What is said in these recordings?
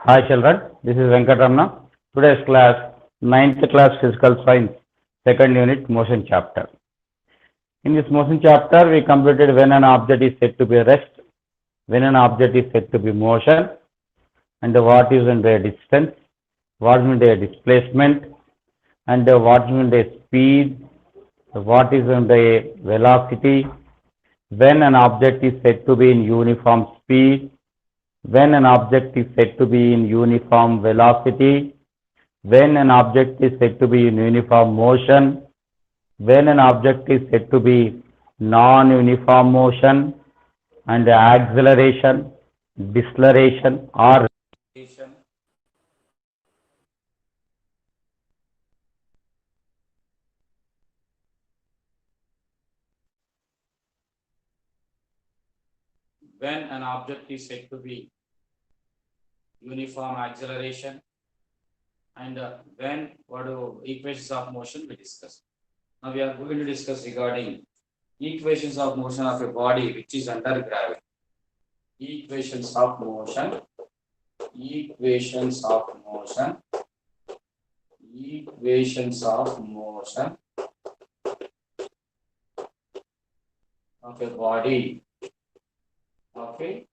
Hi children, this is Venkatramana. Today's class, ninth class Physical Science, second unit, motion chapter. In this motion chapter, we completed when an object is said to be rest, when an object is said to be motion, and what is the distance, what is the displacement, and what is the speed, what is the velocity, when an object is said to be in uniform speed, when an object is said to be in uniform velocity, when an object is said to be in uniform motion, when an object is said to be non-uniform motion, and acceleration, deceleration, or acceleration. When an object is said to be uniform acceleration, and when what are equations of motion we discuss. Now we are going to discuss regarding equations of motion of a body which is under gravity. Equations of motion, equations of motion, equations of motion of a body, which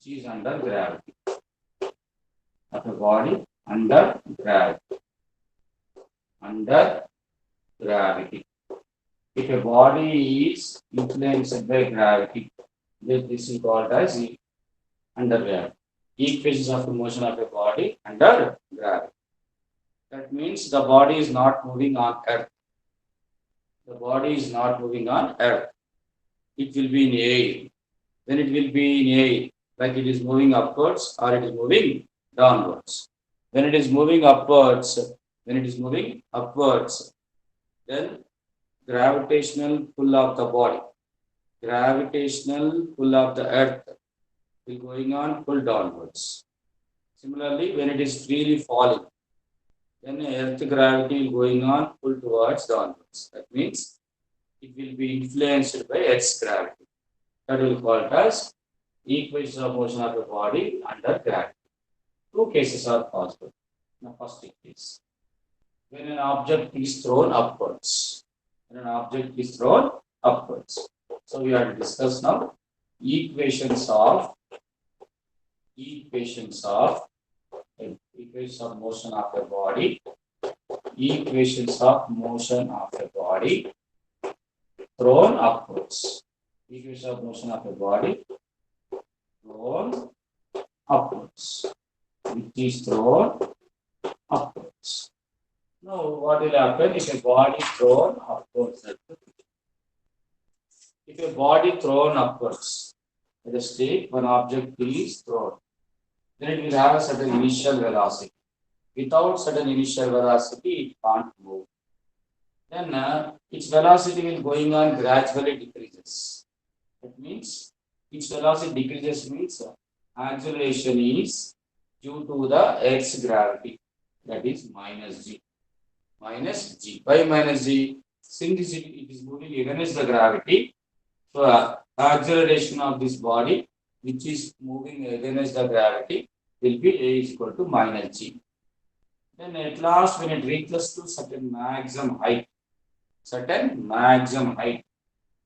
is under gravity, of a body under gravity. If a body is influenced by gravity, then this is called as under gravity. Equations of the motion of a body under gravity. That means the body is not moving on earth. The body is not moving on earth. It will be in air. Then it will be in air, like it is moving upwards or it is moving downwards. When it is moving upwards, then gravitational pull of the body, gravitational pull of the earth will going on pull downwards. Similarly, when it is freely falling, then earth gravity will going on pull towards downwards. That means it will be influenced by Earth's gravity. That will be called as equations of motion of a body under gravity. Two cases are possible. Now, first case, when an object is thrown upwards. So we have to discuss now equations of motion of a body. Equations of motion of a body thrown upwards. Equation of motion of a body thrown upwards. Which is thrown upwards. Now, what will happen if a body thrown upwards? If a body thrown upwards, let us take one object is thrown, then it will have a certain initial velocity. Without certain initial velocity, it can't move. Then its velocity will going on gradually decreases. That means its velocity decreases means acceleration is due to the Earth's gravity, that is minus g. Why minus g? Since it is moving against the gravity, so acceleration of this body, which is moving against the gravity, will be a is equal to minus g. Then at last, when it reaches to certain maximum height,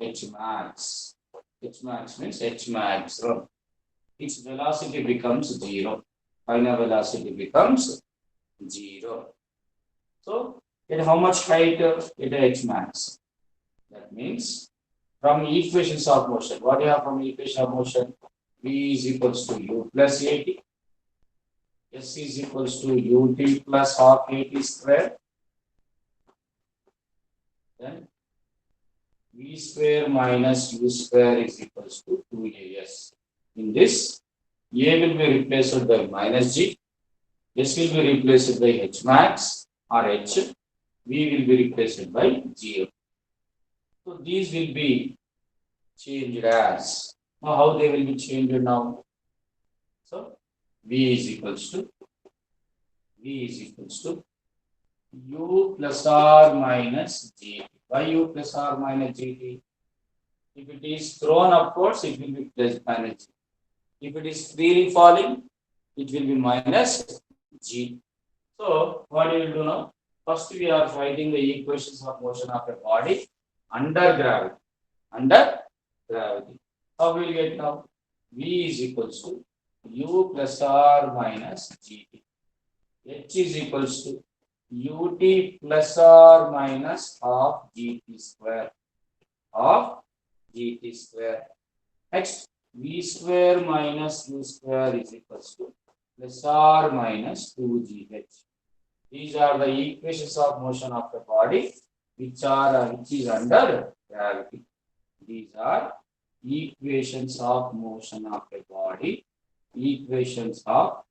h max. H max means h maximum. Its velocity becomes 0. Final velocity becomes 0. So, at how much height? At h max. That means from equations of motion, what do you have from equation of motion? V is equals to u plus at. S is equals to ut plus half at square. Then v square minus u square is equals to 2as. In this, a will be replaced by minus g, s will be replaced by h max or h, v will be replaced by 0. So these will be changed as. Now how they will be changed now? So v is equals to u plus r minus gt. Why u plus r minus gt? If it is thrown upwards, it will be plus minus g. If it is freely falling, it will be minus g. So what we will do now? First, we are finding the equations of motion of a body under gravity. Under gravity. How will we get now? V is equals to u plus r minus gt. H is equals to ut plus or minus half gt square of gt square. Next, v square minus u square is equals to plus or minus 2gh. These are the equations of motion of the body which is under gravity. These are equations of motion of a body. Equations of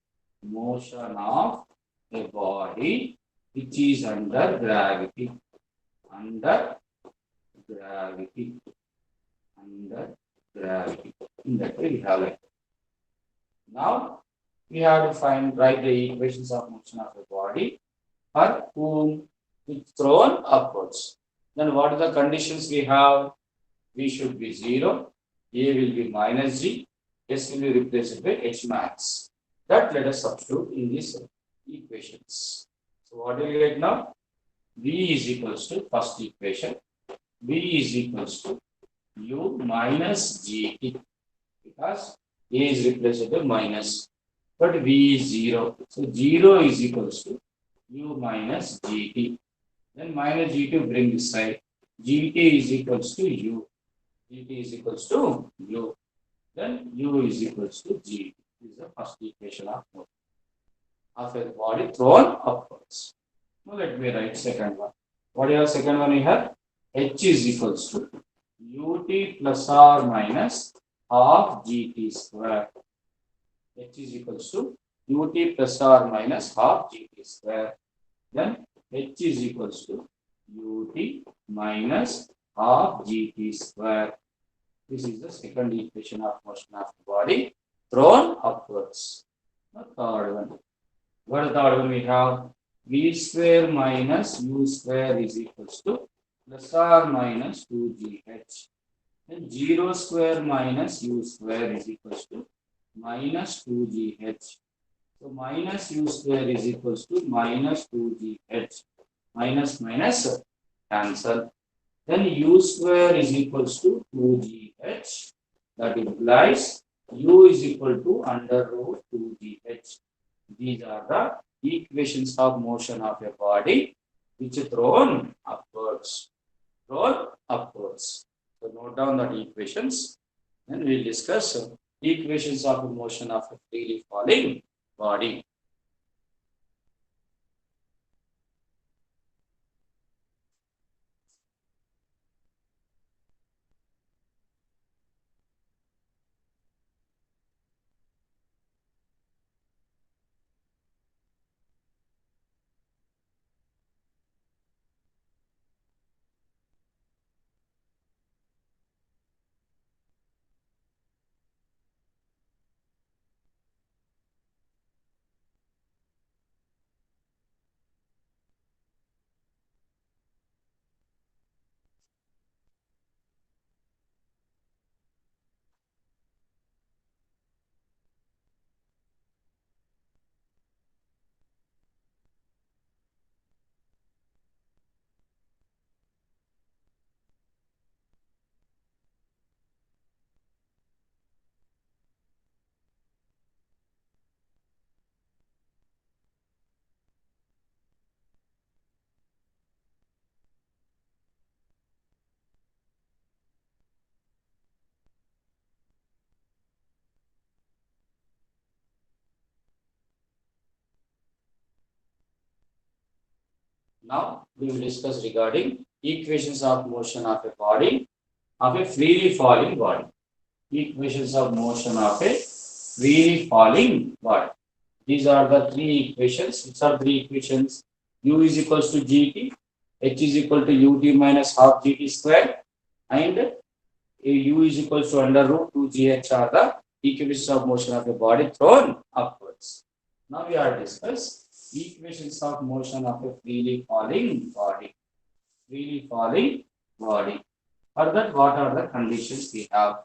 motion of a body which is under gravity. Under gravity. Under gravity. In that way we have like now we have to write the equations of motion of a body for whom it's thrown upwards. Then what are the conditions we have? V should be 0, A will be minus G, S will be replaced by H max. That let us substitute in these equations. So what do we get now? V is equals to first equation. V is equals to U minus GT because A is replaced by minus. But V is 0. So 0 is equals to U minus GT. Then minus G2 bring this side. GT is equals to U. GT is equals to U. Then U is equals to G. This is the first equation of motion of a body thrown upwards. Now let me write second one. What is the second one we have? H is equals to ut plus or minus half gt square. H is equals to ut plus or minus half gt square. Then H is equals to ut minus half gt square. This is the second equation of motion of the body thrown upwards. The third one. What is the third one we have? V square minus u square is equals to plus or minus 2gh. Then 0 square minus u square is equals to minus 2gh. So minus u square is equals to minus 2gh. Minus minus cancel. Then u square is equals to 2gh. That implies u is equal to under root 2gh. These are the equations of motion of a body which are thrown upwards. Thrown upwards. So note down that equations. Then we'll discuss equations of motion of a freely falling body. Now we will discuss regarding equations of motion of a body of a freely falling body. Equations of motion of a freely falling body. These are the three equations. Which are three equations? U is equals to gt, h is equal to ut minus half gt square, and u is equals to under root 2gh are the equations of motion of a body thrown upwards. Now we are discuss equations of motion of a freely falling body. Freely falling body. For that, what are the conditions we have?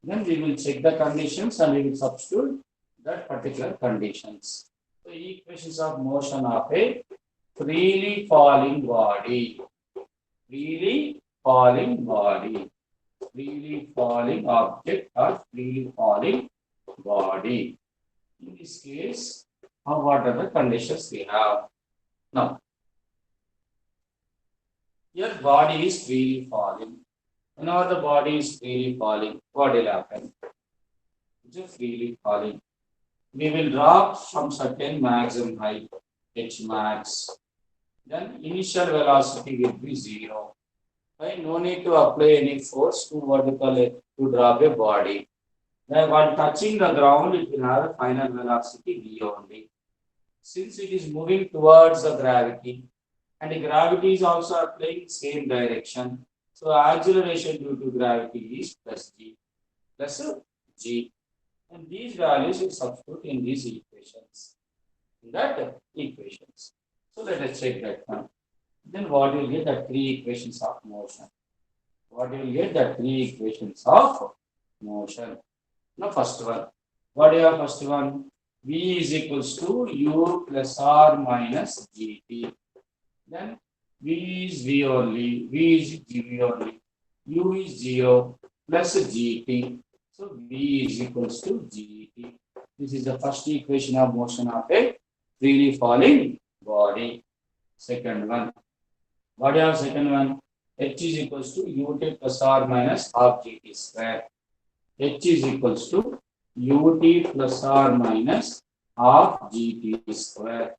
Then we will check the conditions and we will substitute that particular conditions. So equations of motion of a freely falling body. Freely falling body. Freely falling object or freely falling body. In this case, what are the conditions we have? Now, your body is freely falling. Whenever the body is freely falling, what will happen? Just freely falling. We will drop from certain maximum height, h max. Then initial velocity will be 0. Right? No need to apply any force to to drop a body. Then while touching the ground, it will have a final velocity v only. Since it is moving towards the gravity, and the gravity is also applying same direction, so acceleration due to gravity is plus g, plus g. And these values will substitute in these equations. In that equations. So let us check that one. Then what you will get the three equations of motion. What you will get the three equations of motion. Now first one. What do you have first one? V is equals to U plus R minus GT. Then V is V only. V is V only. U is 0 plus GT. So V is equals to GT. This is the first equation of motion of a freely falling body. Second one. What do you have second one? H is equals to ut plus R minus half GT square. H is equals to ut plus R minus half GT square.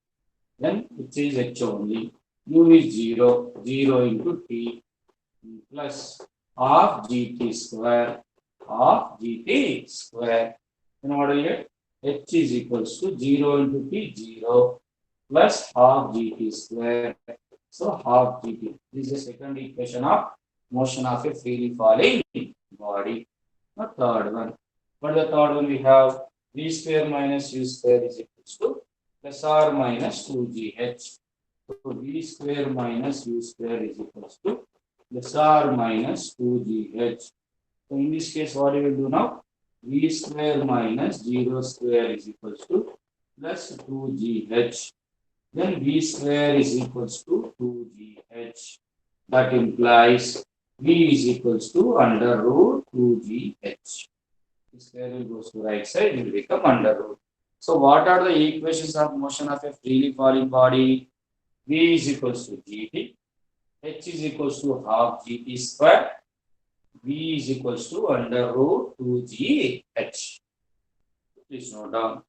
Then it is H only. U is 0. 0 into T plus half GT square. Half GT square. Then what do you get? H is equals to 0 into T 0 plus half GT square. So half GT. This is the second equation of motion of a freely falling body. The third one. What is the third one? We have V square minus U square is equals to plus R minus 2GH. So V square minus U square is equals to plus R minus 2GH. So in this case, what we will do now? V square minus 0 square is equals to plus 2GH. Then V square is equals to 2GH. That implies V is equals to under root 2GH. This square will go to right side, it will become under root. So what are the equations of motion of a freely falling body? V is equals to GT. H is equals to half GT square. V is equals to under root 2GH. Please note down.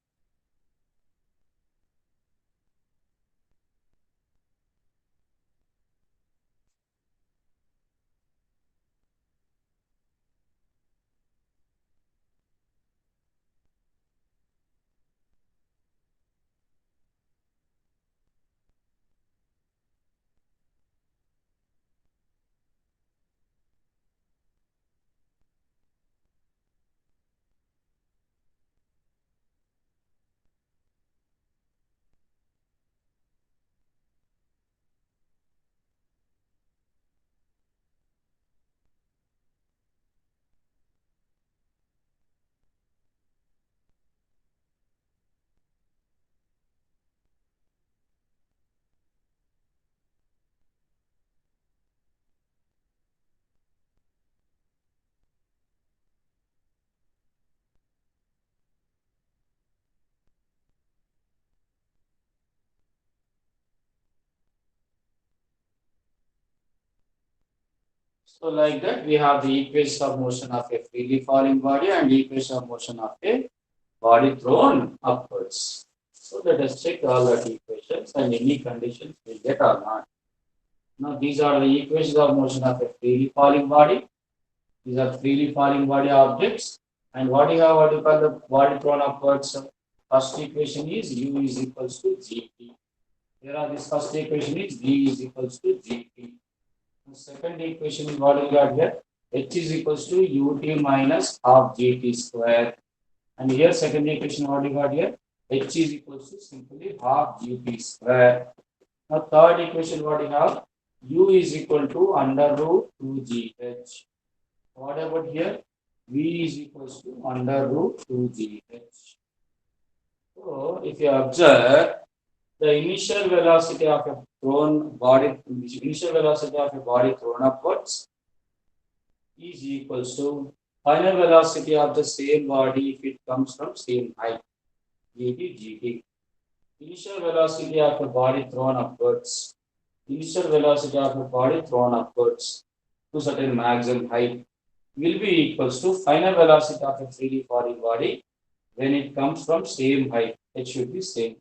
So like that, we have the equation of motion of a freely falling body and equation of motion of a body thrown upwards. So let us check all the equations and any conditions we get or not. Now these are the equations of motion of a freely falling body. These are freely falling body objects. And what you have, what you call the body thrown upwards? First equation is U is equals to GT. Here are this first equation is V is equals to GT. The second equation is what we got here. H is equals to ut minus half GT square. And here second equation what we got here. H is equals to simply half GT square. Now third equation what we have. U is equal to under root 2GH. What about here? V is equals to under root 2gh. So if you observe, the initial velocity of a thrown body, initial velocity of a body thrown upwards is equals to final velocity of the same body if it comes from same height, gt. Initial velocity of a body thrown upwards. Initial velocity of a body thrown upwards to certain maximum height will be equals to final velocity of a freely falling body when it comes from same height. It should be same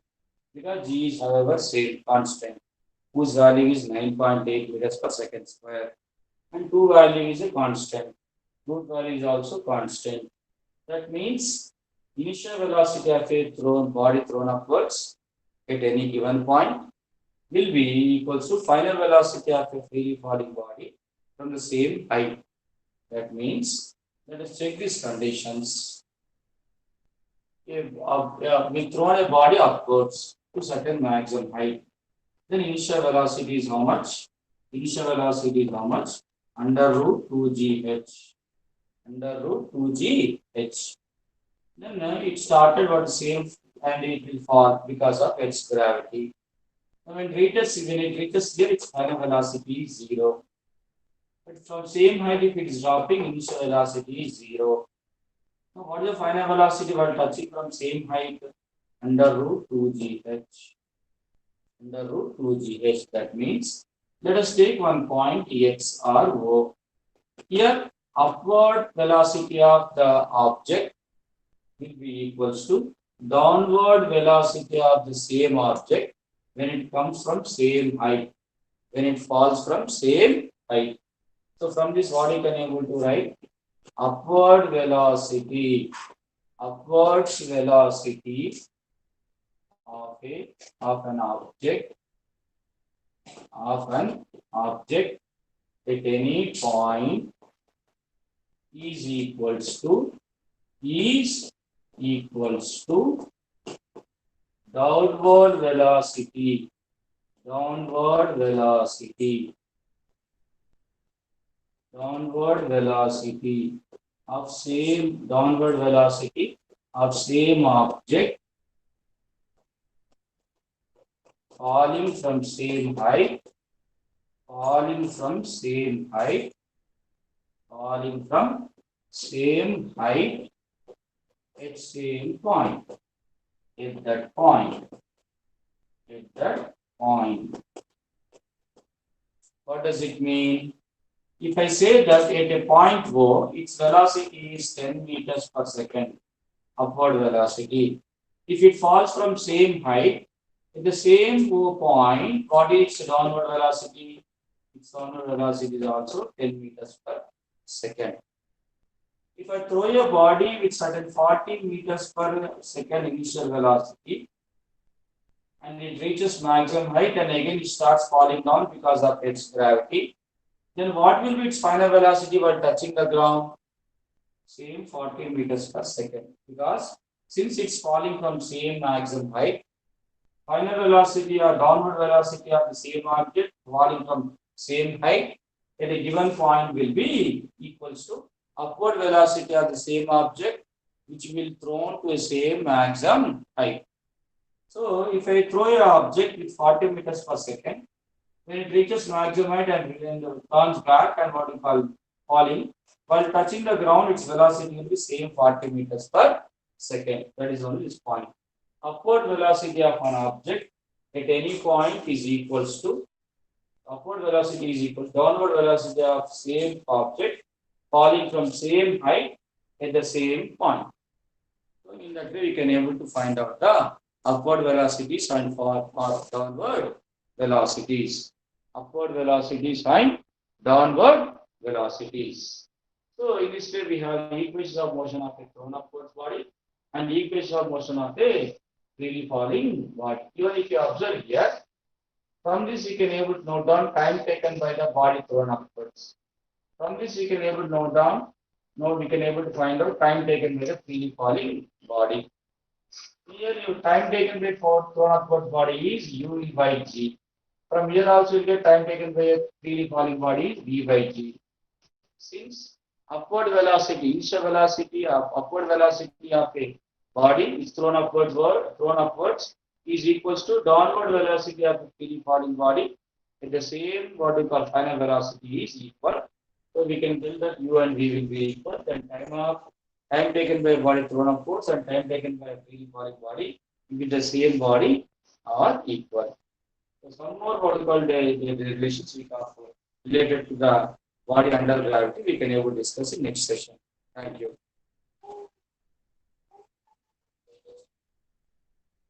because g is however same constant whose value is 9.8 meters per second square and 2 value is a constant. Root value is also constant. That means initial velocity of a body thrown upwards at any given point will be equals to final velocity of a freely falling body from the same height. That means, let us check these conditions. If we throw a body upwards to certain maximum height, then initial velocity is how much? Initial velocity is how much? Under root 2gh. Under root 2gh. Then it started at the same and it will fall because of its gravity. When it reaches here, its final velocity is 0. But from same height, if it is dropping, initial velocity is 0. Now, what is the final velocity while touching from same height? Under root 2gh. Under root 2gh. That means, let us take one point x or O. Here, upward velocity of the object will be equals to downward velocity of the same object when it comes from same height, when it falls from same height. So from this, what you can able to write? Upward velocity of an object at any point is equals to downward velocity of same object falling from same height at same point. At that point. What does it mean? If I say that at a point O, its velocity is 10 meters per second, upward velocity. If it falls from same height, at the same O point, what is its downward velocity? Its downward velocity is also 10 meters per second. If I throw a body with certain 40 meters per second initial velocity, and it reaches maximum height and again it starts falling down because of its gravity, then what will be its final velocity while touching the ground? Same 40 meters per second. Because since it's falling from same maximum height, final velocity or downward velocity of the same object falling from same height at a given point will be equals to upward velocity of the same object which will thrown to a same maximum height. So if I throw an object with 40 meters per second, when it reaches maximum height and turns back and what we call falling, while touching the ground, its velocity will be same 40 meters per second. That is only this point. Upward velocity of an object at any point is equals to downward velocity of same object falling from same height at the same point. So in that way, you can able to find out the upward velocities and for downward velocities. Upward velocities and downward velocities. So in this way, we have equations of motion of a thrown upwards body and equations of motion of a freely falling body. Even if you observe here, from this you can able to note down time taken by the body thrown upwards. From this you can able to note down, we can able to find out time taken by the freely falling body. Here your time taken by thrown upwards body is u by g. From here also you get time taken by a freely falling body v by g. Since upward velocity, initial velocity of upward velocity of a body is thrown upwards is equals to downward velocity of a free falling body. At the same what we call final velocity is equal. So we can tell that u and v will be equal. Then time taken by a body thrown upwards and time taken by a free falling body will be the same body or equal. So some more what we call the relationship of related to the body under gravity we can able to discuss in next session. Thank you.